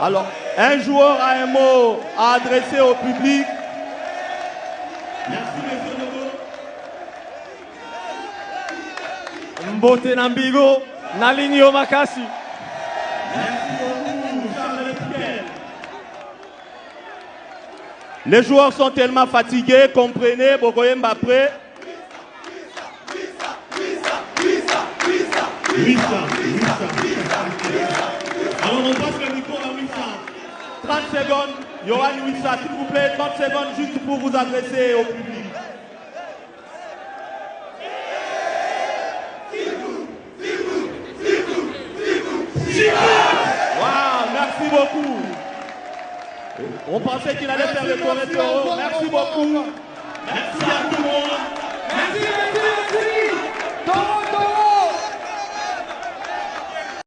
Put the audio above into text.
Alors, un joueur a un mot à adresser au public. Merci, monsieur Nogo. Mbote Nambigo, Nalinio Makasi. Merci beaucoup, Charles Pierre. Les joueurs sont tellement fatigués, comprenez, Bogoyem après. Wissa. Alors on passe le micro à Wissa. 30 secondes, Yohan Wissa, s'il vous plaît, 30 secondes juste pour vous adresser au public. Wow, merci beaucoup. On pensait qu'il allait faire le correcteur. Merci beaucoup. Merci à tout le monde. Merci.